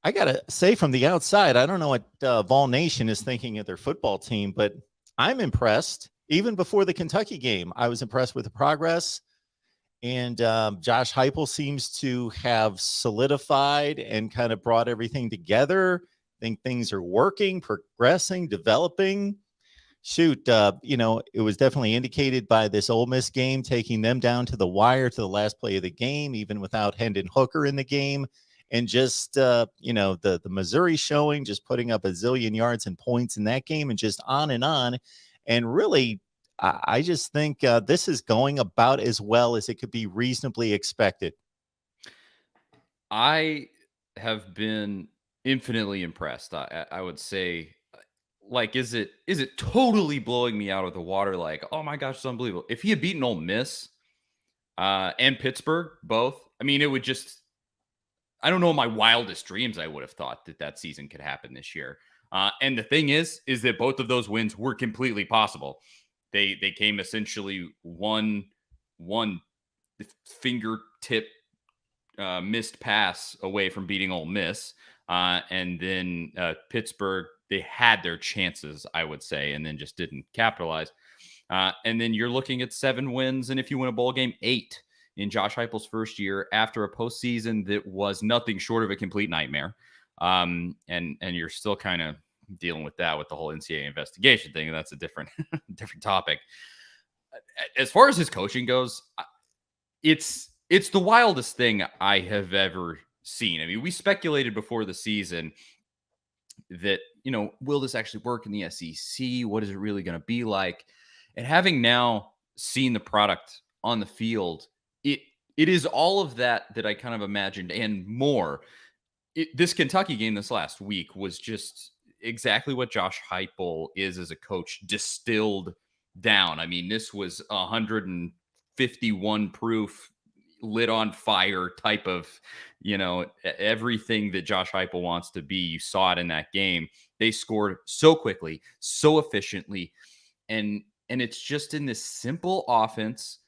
I gotta say, from the outside, I don't know what Vol Nation is thinking of their football team, but I'm impressed. Even before the Kentucky game, I was impressed with the progress. And Josh Heupel seems to have solidified and kind of brought everything together. I think things are working, progressing, developing. Shoot, it was definitely indicated by this Ole Miss game, taking them down to the wire to the last play of the game, even without Hendon Hooker in the game. And just, the Missouri showing, just putting up a zillion yards and points in that game and just on and on. And really, I just think this is going about as well as it could be reasonably expected. I have been infinitely impressed. I would say, like, is it totally blowing me out of the water? Like, oh my gosh, it's unbelievable. If he had beaten Ole Miss and Pittsburgh both, I mean, it would just. I don't know in my wildest dreams I would have thought that that season could happen this year. And the thing is that both of those wins were completely possible. They came essentially one fingertip missed pass away from beating Ole Miss. And then Pittsburgh, they had their chances, I would say, and then just didn't capitalize. And then you're looking at 7 wins, and if you win a bowl game, 8 in Josh Heupel's first year after a postseason that was nothing short of a complete nightmare. And you're still kind of dealing with that with the whole NCAA investigation thing, and that's a different different topic. As far as his coaching goes, it's the wildest thing I have ever seen. I mean, we speculated before the season that, will this actually work in the SEC? What is it really going to be like? And having now seen the product on the field, it is all of that I kind of imagined and more. This Kentucky game this last week was just exactly what Josh Heupel is as a coach, distilled down. I mean, this was 151 proof, lit on fire type of, everything that Josh Heupel wants to be. You saw it in that game. They scored so quickly, so efficiently, and it's just in this simple offense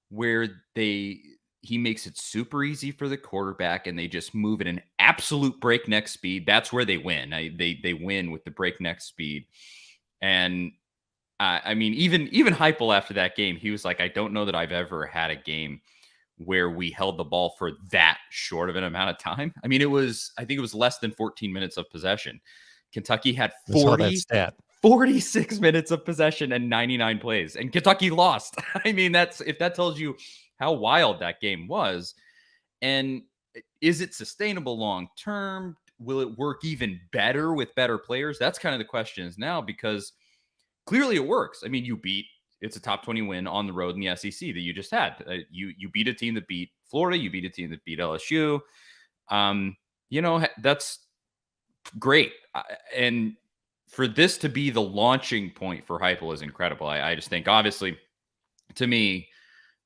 where he makes it super easy for the quarterback, and they just move at an absolute breakneck speed. That's where they win. They win with the breakneck speed. And I mean, even Heupel after that game, he was like, I don't know that I've ever had a game where we held the ball for that short of an amount of time. I mean, I think it was less than 14 minutes of possession. Kentucky had I saw that stat. 46 minutes of possession and 99 plays, and Kentucky lost. I mean, if that tells you how wild that game was. And is it sustainable long term? Will it work even better with better players? That's kind of the questions now, because clearly it works. I mean, it's a top 20 win on the road in the SEC that you just had. You beat a team that beat Florida. You beat a team that beat LSU. That's great. And for this to be the launching point for Heupel is incredible. I just think, obviously, to me,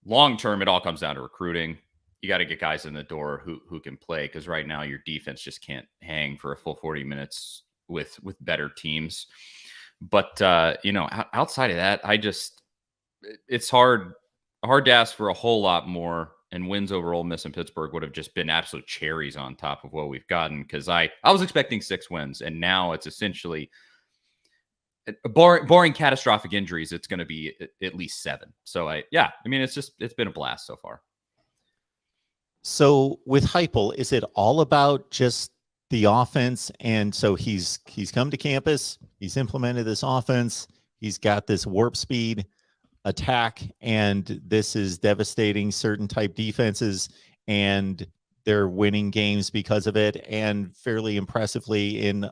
long term, it all comes down to recruiting. You got to get guys in the door who can play, because right now your defense just can't hang for a full 40 minutes with better teams. But outside of that, it's hard to ask for a whole lot more. And wins over Ole Miss and Pittsburgh would have just been absolute cherries on top of what we've gotten, because I was expecting 6 wins, and now it's essentially, barring catastrophic injuries, it's going to be at least 7. So I mean, it's been a blast so far. So with Heupel, is it all about just the offense? And so he's come to campus, he's implemented this offense, he's got this warp speed attack, and this is devastating certain type defenses, and they're winning games because of it, and fairly impressively in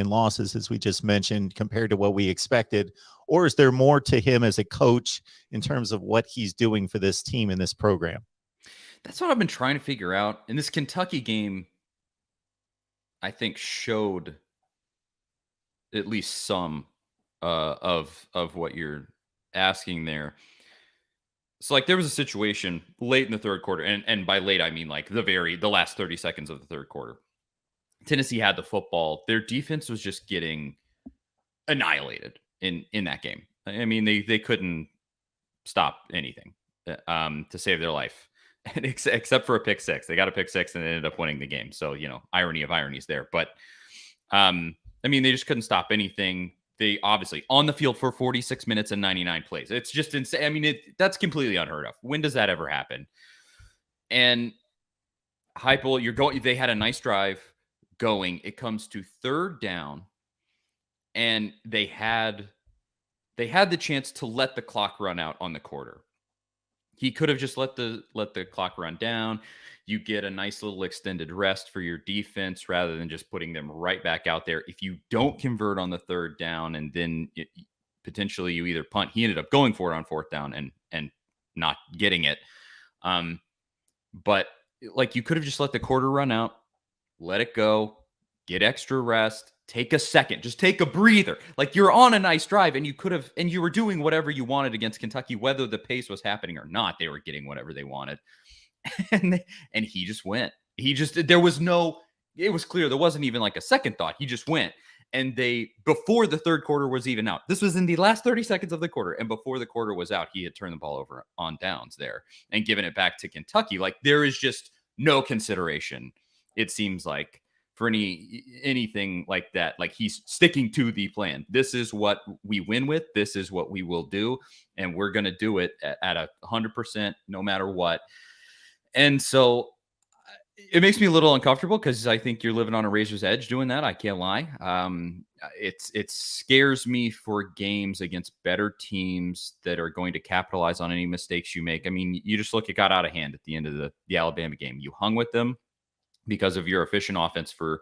losses, as we just mentioned, compared to what we expected? Or is there more to him as a coach in terms of what he's doing for this team in this program? That's what I've been trying to figure out. And this Kentucky game, I think, showed at least some of what you're asking there. So, like, there was a situation late in the third quarter, and by late I mean like the last 30 seconds of the third quarter. Tennessee had the football. Their defense was just getting annihilated in that game. I mean, they couldn't stop anything to save their life. and except for a pick six. They got a pick six and they ended up winning the game. So, irony of ironies there. But I mean, they just couldn't stop anything. They obviously on the field for 46 minutes and 99 plays. It's just insane. I mean, that's completely unheard of. When does that ever happen? And Heupel, they had a nice drive going. It comes to third down, and they had the chance to let the clock run out on the quarter. He could have just let the clock run down. You get a nice little extended rest for your defense rather than just putting them right back out there. If you don't convert on the third down, and then potentially you either punt. He ended up going for it on fourth down and not getting it. But like, you could have just let the quarter run out, let it go, get extra rest, take a second, just take a breather. Like, you're on a nice drive, and you were doing whatever you wanted against Kentucky, whether the pace was happening or not. They were getting whatever they wanted. And he just went. It was clear. There wasn't even like a second thought. He just went. And before the third quarter was even out, this was in the last 30 seconds of the quarter. And before the quarter was out, he had turned the ball over on downs there and given it back to Kentucky. Like, there is just no consideration, it seems like, for anything like that. Like, he's sticking to the plan. This is what we win with. This is what we will do. And we're going to do it at 100%, no matter what. And so it makes me a little uncomfortable, because I think you're living on a razor's edge doing that. I can't lie. It scares me for games against better teams that are going to capitalize on any mistakes you make. I mean, you just look, it got out of hand at the end of the Alabama game. You hung with them because of your efficient offense for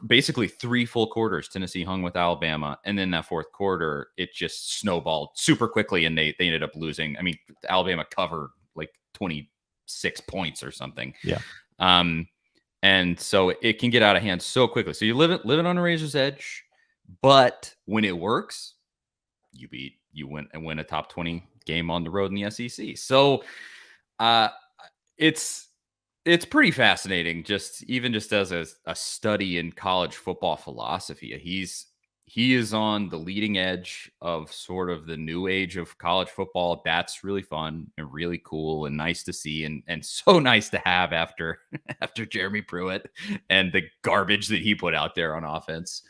basically 3 full quarters. Tennessee hung with Alabama, and then that fourth quarter, it just snowballed super quickly, and they ended up losing. I mean, Alabama covered like 26 points or something. Yeah. And so it can get out of hand so quickly. So you living on a razor's edge, but when it works, you win a top 20 game on the road in the SEC. So it's pretty fascinating, just as a study in college football philosophy. He is on the leading edge of sort of the new age of college football. That's really fun and really cool and nice to see, and so nice to have after Jeremy Pruitt and the garbage that he put out there on offense.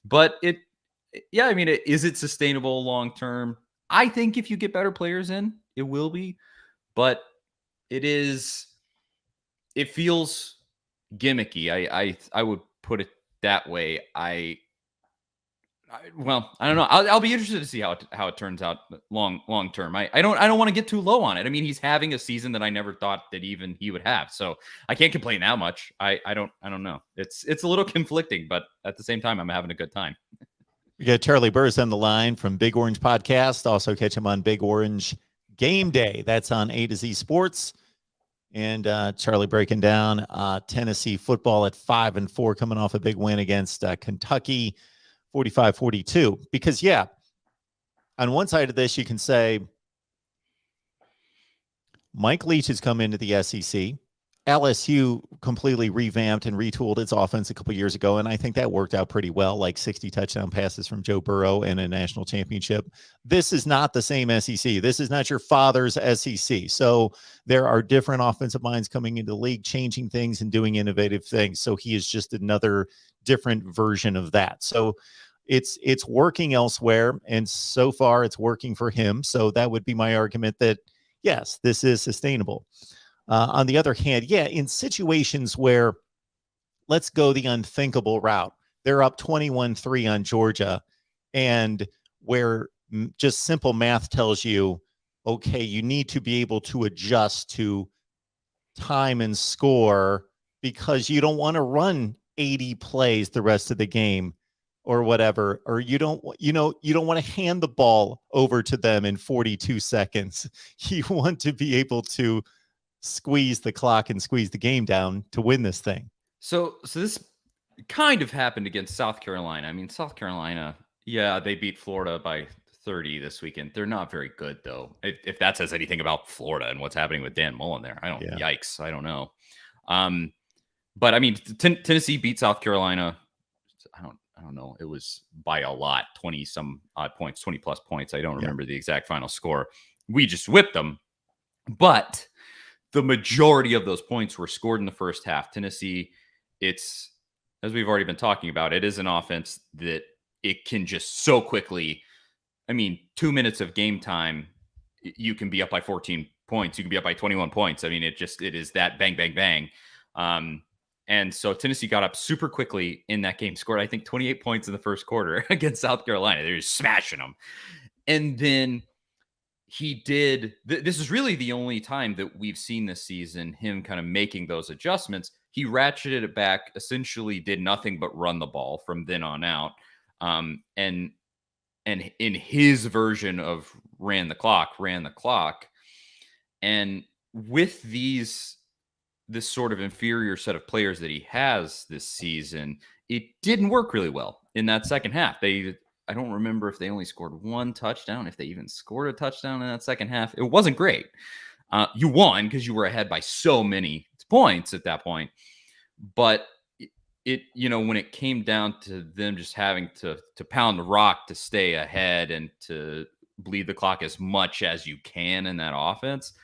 But I mean, is it sustainable long term? I think if you get better players in, it will be. But it feels gimmicky. I would put it that way. Well, I don't know. I'll be interested to see how it turns out long term. I don't want to get too low on it. I mean, he's having a season that I never thought that even he would have. So I can't complain that much. I don't know. It's a little conflicting, but at the same time, I'm having a good time. We got Charlie Burris on the line from Big Orange Podcast. Also catch him on Big Orange Game Day. That's on A to Z Sports. And Charlie breaking down Tennessee football at 5-4, coming off a big win against Kentucky, 45-42. Because, yeah, on one side of this, you can say Mike Leach has come into the SEC. LSU completely revamped and retooled its offense a couple years ago, and I think that worked out pretty well, like 60 touchdown passes from Joe Burrow and a national championship. This is not the same SEC. This is not your father's SEC. So there are different offensive minds coming into the league, changing things and doing innovative things. So he is just another different version of that. So it's working elsewhere, and so far it's working for him. So that would be my argument that, yes, this is sustainable. On the other hand, yeah, in situations where, let's go the unthinkable route, they're up 21-3 on Georgia, and where just simple math tells you, okay, you need to be able to adjust to time and score because you don't want to run 80 plays the rest of the game or whatever, or you don't want to hand the ball over to them in 42 seconds. You want to be able to squeeze the clock and squeeze the game down to win this thing. So this kind of happened against South Carolina. I mean, South Carolina, yeah, they beat Florida by 30 this weekend. They're not very good, though. If that says anything about Florida and what's happening with Dan Mullen there, yikes, I don't know. But I mean, Tennessee beat South Carolina. I don't know. It was by a lot, 20 some odd points, 20 plus points. I don't remember the exact final score. We just whipped them, but the majority of those points were scored in the first half. Tennessee, it's, as we've already been talking about, it is an offense that it can just so quickly, I mean, 2 minutes of game time, you can be up by 14 points. You can be up by 21 points. I mean, it is that bang, bang, bang. And so Tennessee got up super quickly in that game, scored, I think, 28 points in the first quarter against South Carolina. They're just smashing them. And then he did, this is really the only time that we've seen this season, him kind of making those adjustments. He ratcheted it back, essentially did nothing but run the ball from then on out. And in his version of ran the clock. And with this sort of inferior set of players that he has this season, it didn't work really well in that second half. I don't remember if they only scored one touchdown, if they even scored a touchdown in that second half. It wasn't great. You won because you were ahead by so many points at that point. But when it came down to them just having to pound the rock to stay ahead and to bleed the clock as much as you can in that offense,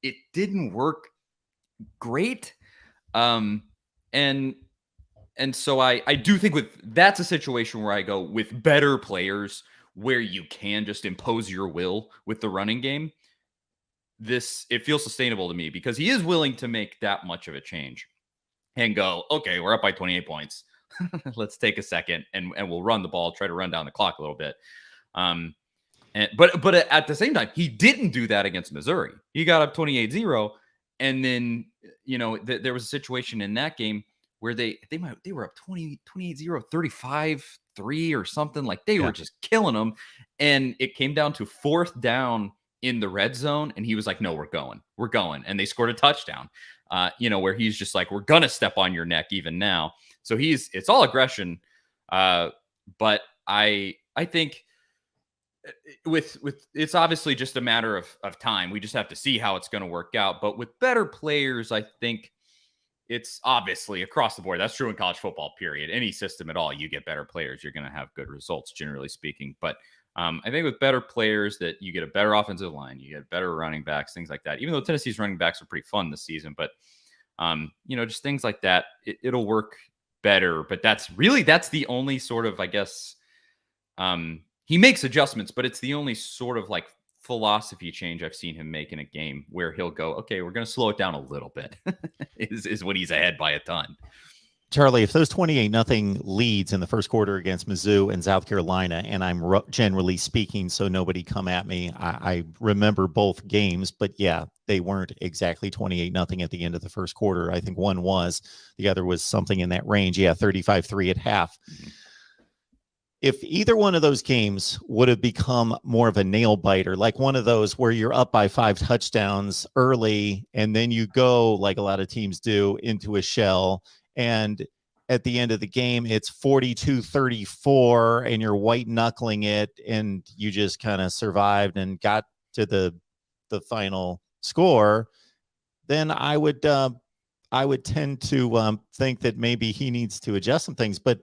it didn't work great. And so I do think that's a situation where I go with better players where you can just impose your will with the running game. It feels sustainable to me because he is willing to make that much of a change and go, okay, we're up by 28 points. Let's take a second and we'll run the ball, try to run down the clock a little bit. But at the same time, he didn't do that against Missouri. He got up 28-0. And then, there was a situation in that game where they were up 28-0, 35-3 or something. Like they were just killing them. And it came down to fourth down in the red zone. And he was like, no, we're going. And they scored a touchdown, where he's just like, we're going to step on your neck even now. So it's all aggression. But I think with it's obviously just a matter of time. We just have to see how it's going to work out. But with better players, I think it's obviously across the board. That's true in college football, period. Any system at all, you get better players, you're going to have good results, generally speaking. But I think with better players that you get a better offensive line, you get better running backs, things like that. Even though Tennessee's running backs are pretty fun this season, but just things like that, it'll work better. But that's the only sort of, I guess, he makes adjustments, but it's the only sort of like philosophy change I've seen him make in a game where he'll go, okay, we're going to slow it down a little bit is when he's ahead by a ton. Charlie, if those 28-0 leads in the first quarter against Mizzou and South Carolina, and I'm generally speaking, so nobody come at me, I remember both games, but yeah, they weren't exactly 28-0 at the end of the first quarter. I think one was, the other was something in that range. Yeah, 35-3 at half. Mm-hmm. If either one of those games would have become more of a nail biter, like one of those where you're up by 5 touchdowns early, and then you go, like a lot of teams do, into a shell, and at the end of the game, it's 42-34, and you're white knuckling it, and you just kind of survived and got to the final score, then I would tend to think that maybe he needs to adjust some things, but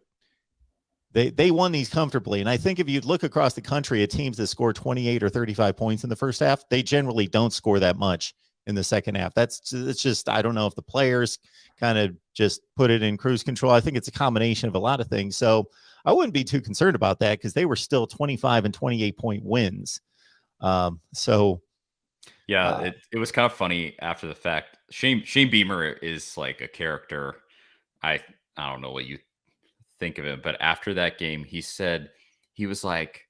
they won these comfortably. And I think if you look across the country at teams that score 28 or 35 points in the first half, they generally don't score that much in the second half. It's just, I don't know if the players kind of just put it in cruise control. I think it's a combination of a lot of things. So I wouldn't be too concerned about that because they were still 25 and 28 point wins. It was kind of funny after the fact. Shane Beamer is like a character. I don't know what you think of it, but after that game, he said, he was like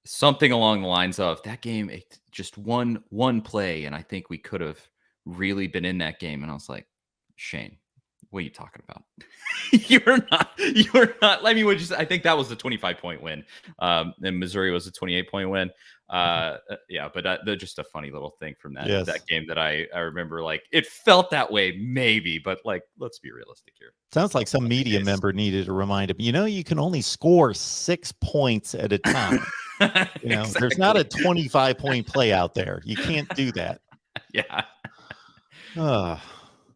something along the lines of, that game, just one play, and I think we could have really been in that game. And I was like, Shane, what are you talking about? You're not. I mean, I think that was the 25-point win. And Missouri was a 28-point win. But just a funny little thing from that game that I remember. Like, it felt that way, maybe, but like, let's be realistic here. Sounds like some media member needed to remind him. You can only score 6 points at a time. Exactly. There's not a 25-point play out there. You can't do that. Yeah.